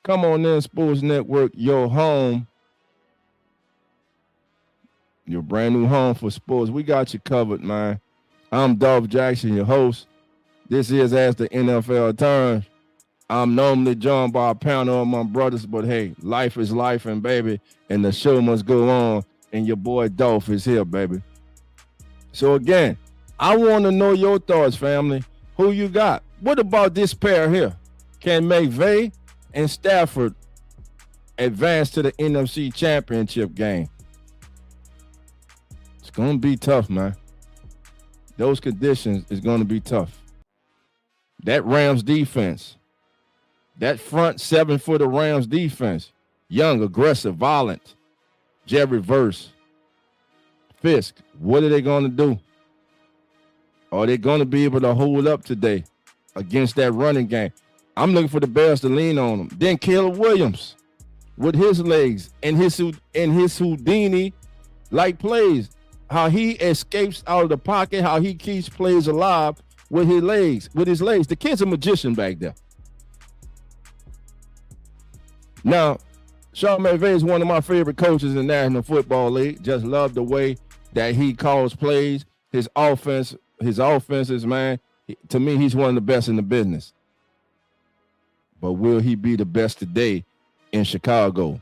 Come On In Sports Network, your home. Your brand new home for sports. We got you covered, man. I'm Dolph Jackson, your host. This is As the NFL Turns. I'm normally joined by a panel of my brothers, but hey, life is life, and baby, and the show must go on, and your boy Dolph is here, baby. So again, I want to know your thoughts, family. Who you got? What about this pair here? Can McVay and Stafford advance to the NFC Championship game? It's going to be tough, man. Those conditions is going to be tough. That Rams defense, that front seven for the Rams defense, young, aggressive, violent, Jerry Verse, Fisk, what are they going to do? Are they going to be able to hold up today against that running game? I'm looking for the Bears to lean on them. Then Caleb Williams with his legs and his Houdini-like plays, how he escapes out of the pocket, how he keeps plays alive with his legs. The kid's a magician back there. Now, Sean McVay is one of my favorite coaches in the National Football League. Just love the way that he calls plays. His offenses, man, to me, he's one of the best in the business. But will he be the best today in Chicago?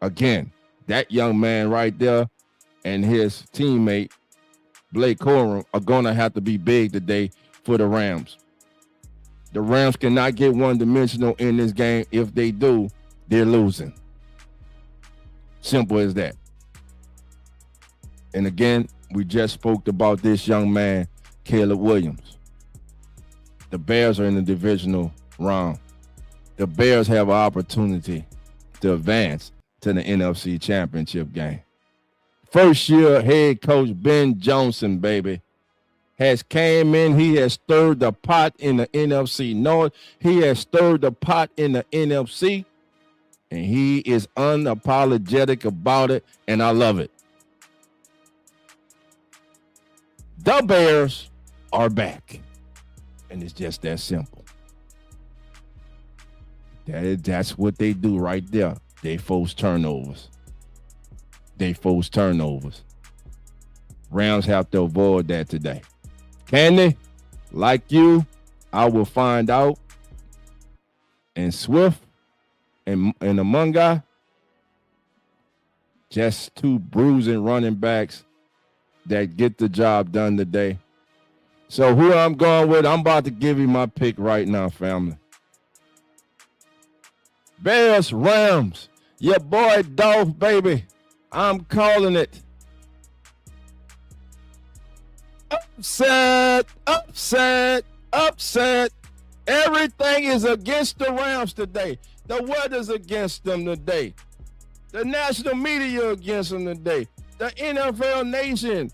Again, that young man right there and his teammate, Blake Corum, are going to have to be big today for the Rams. The Rams cannot get one-dimensional in this game. If they do, they're losing. Simple as that. And again, we just spoke about this young man, Caleb Williams. The Bears are in the divisional round. The Bears have an opportunity to advance to the NFC Championship game. First-year head coach Ben Johnson, baby, has came in. He has stirred the pot in the NFC North. He has stirred the pot in the NFC, and he is unapologetic about it, and I love it. The Bears are back, and it's just that simple. That's what they do right there. They force turnovers. Rams have to avoid that today. Can they? Like you, I will find out. and Swift and Amunga, just two bruising running backs that get the job done today. So who I'm going with, I'm about to give you my pick right now, family. Bears, Rams, your boy Dolph, baby. I'm calling it. Upset, upset, upset. Everything is against the Rams today. The weather's against them today. The national media against them today. The NFL nation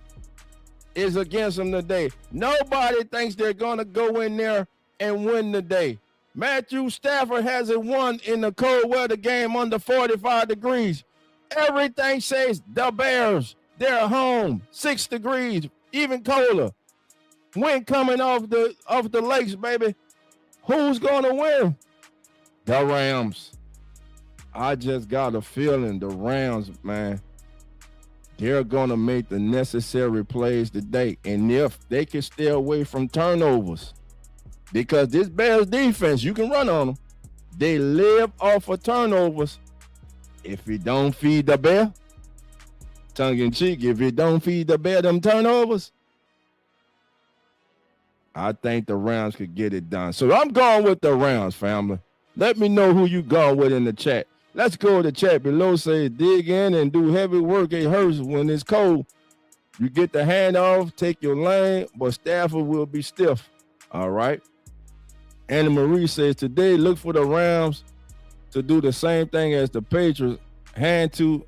is against them today. Nobody thinks they're going to go in there and win today. Matthew Stafford hasn't won in the cold weather game under 45 degrees. Everything says the Bears, they're home, 6 degrees, even colder. Wind coming off the lakes, baby. Who's going to win? The Rams. I just got a feeling the Rams, man, they're going to make the necessary plays today. And if they can stay away from turnovers, because this Bears defense, you can run on them. They live off of turnovers. If you don't feed the bear, tongue in cheek, if you don't feed the bear them turnovers, I think the Rams could get it done. So I'm going with the Rams, family. Let me know who you going with in the chat. Let's go to the chat below. Say dig in and do heavy work. It hurts when it's cold. You get the handoff, take your lane, but Stafford will be stiff. All right. Anna Marie says today, look for the Rams to do the same thing as the Patriots. Hand to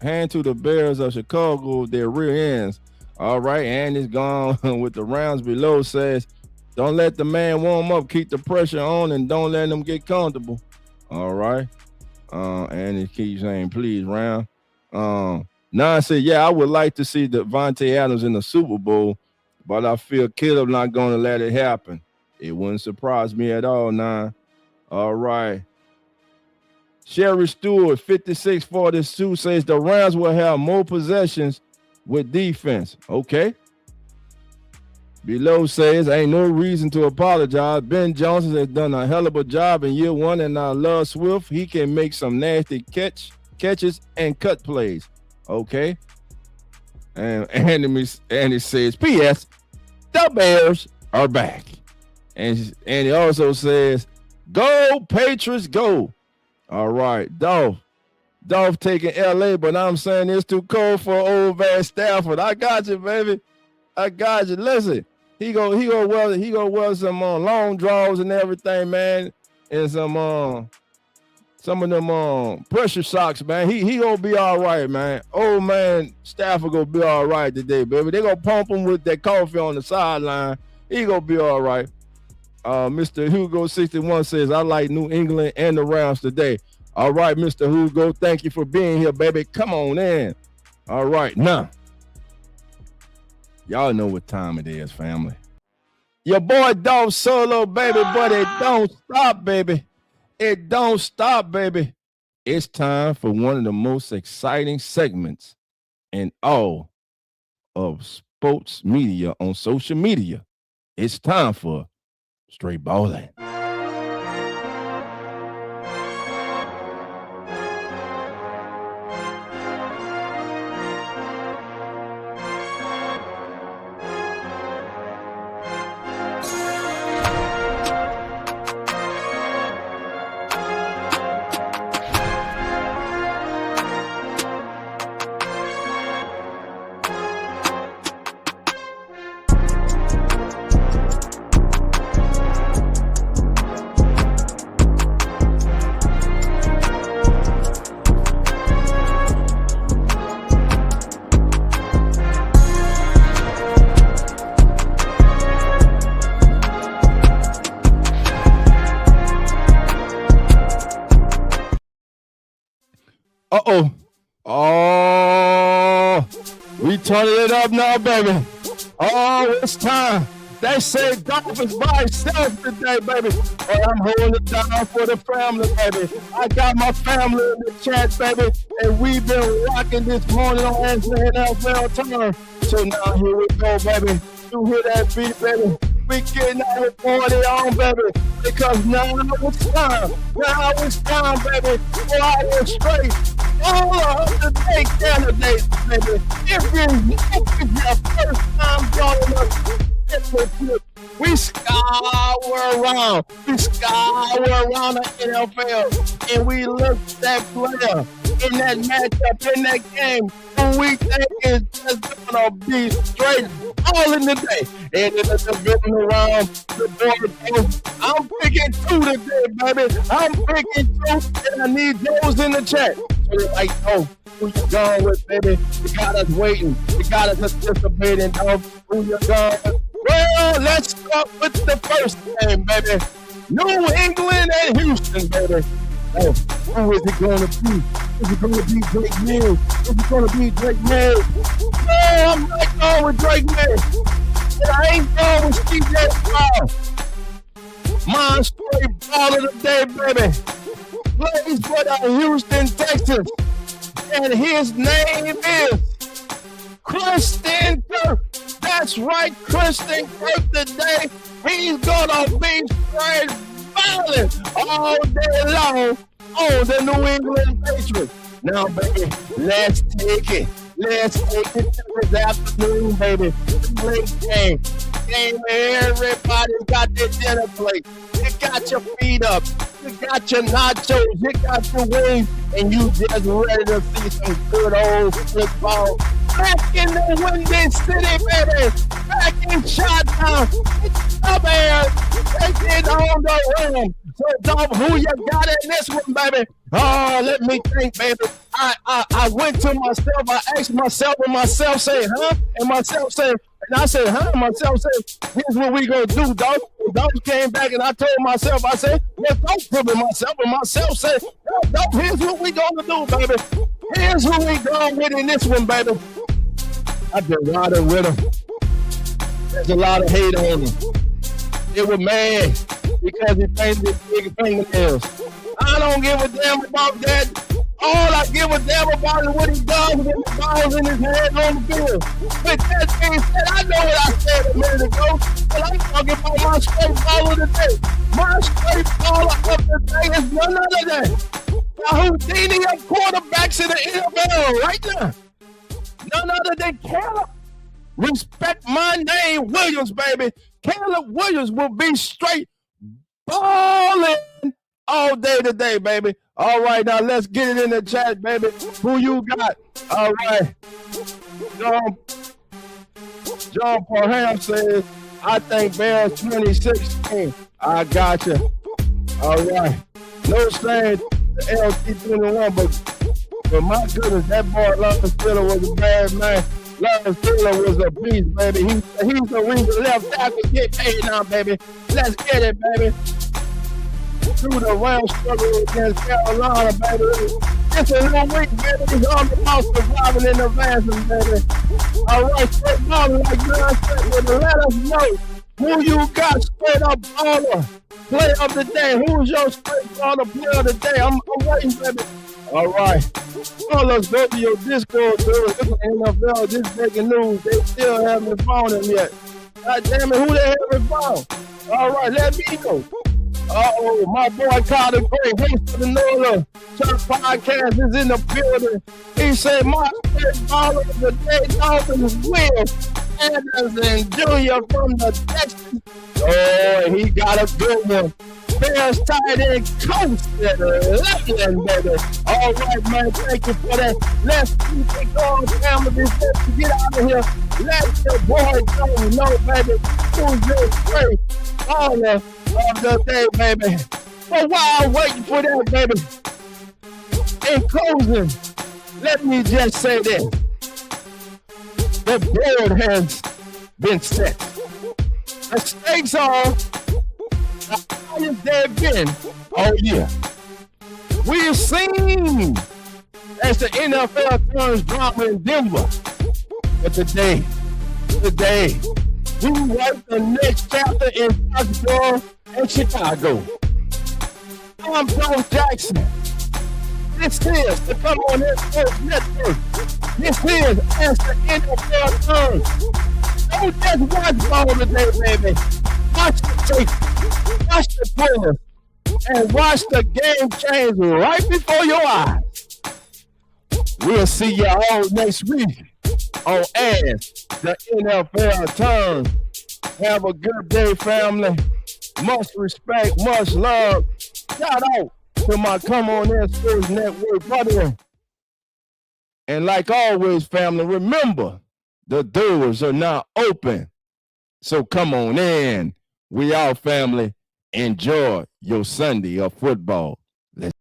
the Bears of Chicago their rear ends. All right, and it's gone with the Rams below. Says, don't let the man warm up. Keep the pressure on and don't let them get comfortable. All right. And it keeps saying, please, Ram. Nan said, yeah, I would like to see Devontae Adams in the Super Bowl, but I feel Kittle not going to let it happen. It wouldn't surprise me at all, Nan. All right. Sherry Stewart, 5642, says the Rams will have more possessions with defense. Okay. Below says, ain't no reason to apologize. Ben Johnson has done a hell of a job in year one, and I love Swift. He can make some nasty catches and cut plays. Okay. And Andy says, P.S. the Bears are back. And he also says, go Patriots, go. All right, Dolph taking LA, but I'm saying it's too cold for old Van Stafford. I got you, baby. I got you. Listen, he go wear some long draws and everything, man, and some of them pressure socks, man. He gonna be all right, man. Old man Stafford gonna be all right today, baby. They gonna pump him with that coffee on the sideline. He gonna be all right. Mr. Hugo 61 says, I like New England and the Rams today. All right, Mr. Hugo, thank you for being here, baby. Come on in. All right, now, y'all know what time it is, family. Your boy Dolph Solo, baby, but it don't stop, baby. It don't stop, baby. It's time for one of the most exciting segments in all of sports media on social media. It's time for Straight Ballin'. We turning it up now, baby. Oh, it's time. They say Dolphins by itself today, baby. And I'm holding it down for the family, baby. I got my family in the chat, baby. And we've been rocking this morning on the NFL turn. So now here we go, baby. You hear that beat, baby? We getting our party on, baby, because now it's time. Now it's time, baby, for our straight. All of the day candidates, baby. If it's your first time joining us, we scour around. We scour around the NFL, and we look at that player in that matchup, in that game, who we think is just gonna be straight all in the day. And in the divisional round, the board, I'm picking 2 today, baby. I'm picking 2, and I need those in the chat. So they're like, oh, who you going with, baby? You got us waiting. You got us anticipating, dog. Who you going with? Well, let's start with the first game, baby. New England and Houston, baby. Oh, who is it going to be? Is it going to be Drake Mills? Is it going to be Drake Mills? No, I'm not going with Drake Mills. And I ain't going with CJ Stroud. My straight ball of the day, baby. Plays for the Houston Texans. And his name is Christian Kirk. That's right, Christian Kirk today. He's going to be straight violent all day long on the New England Patriots. Now, baby, let's take it. Let's take it to this afternoon, baby. Great game. Game where everybody's got their dinner plate. You got your feet up. You got your nachos. You got your wings. And you just ready to see some good old football. Back in the Windy City, baby. Back in Chi-Town. Up there. Take it on the rim. So, Dom, who you got in this one, baby? Oh, let me think, baby. I went to myself. I asked myself, and myself say, huh? And myself say, and I said, huh? And myself said, here's what we gonna do, dog. And dog came back, and I told myself, I said, well, don't prove it myself. And myself said, no, dog, here's what we gonna do, baby. Here's who we going with in this one, baby. I've been riding with him. There's a lot of hate on him. It was mad because he painted his big fingernails. I don't give a damn about that. All I give a damn about is what he does with the balls in his hand on the field. With that being said, I know what I said a minute ago, but I'm talking about my straight ball of the day. My straight ball of the day is none other than the Houdini of quarterbacks in the NFL right now. None other than Caleb. Respect my name, Williams, baby. Caleb Williams will be straight balling all day today, baby. All right, now let's get it in the chat, baby. Who you got? All right. John Parham says, I think Bears 2016. I got you. All right. No saying the LT 21, but my goodness, that boy Lawrence Taylor was a bad man. Lawrence Taylor was a beast, baby. He's the reason left tackle get paid now, baby. Let's get it, baby. Through the Rams struggle against Carolina, baby. It's a new week, baby. It's all about surviving in the advancing, baby. All right, straight ball like John said, let us know who you got straight up baller. Play of the day. Who's your straight baller play of the day? I'm waiting, baby. All right. Well, let's go to your Discord, dude. This is NFL, this breaking news. They still haven't found him yet. God damn it, who they haven't found? All right, let me know. Uh-oh, my boy Carter Gray, host of the Northern Church Podcast, is in the building. He said, my straight baller of the day, Dolphins Will Anderson Jr. from the Texans. Oh, he got a good one. Bears tight end coach at 11, baby. All right, man, thank you for that. Let's keep it going, family. Let's get out of here. Let the boy know, baby, who's your straight baller of the day, baby. But while I'm waiting for that, baby, in closing, let me just say this. The board has been set. The stakes are the highest they've been all year. We've seen as the NFL turns drama in Denver. But today, we write the next chapter in Foxborough and Chicago. I'm Joe Jackson. This is the Come On Sports Network. This is as the NFL turns. Don't just watch ball today, baby. watch the tape, watch the players, and watch the game change right before your eyes. We'll see you all next week on As the NFL Turns. Have a good day, family. Much respect, much love. Shout out to my Come On In Sports Network brother. And like always, family, remember, the doors are now open. So come on in. We all family. Enjoy your Sunday of football. Let's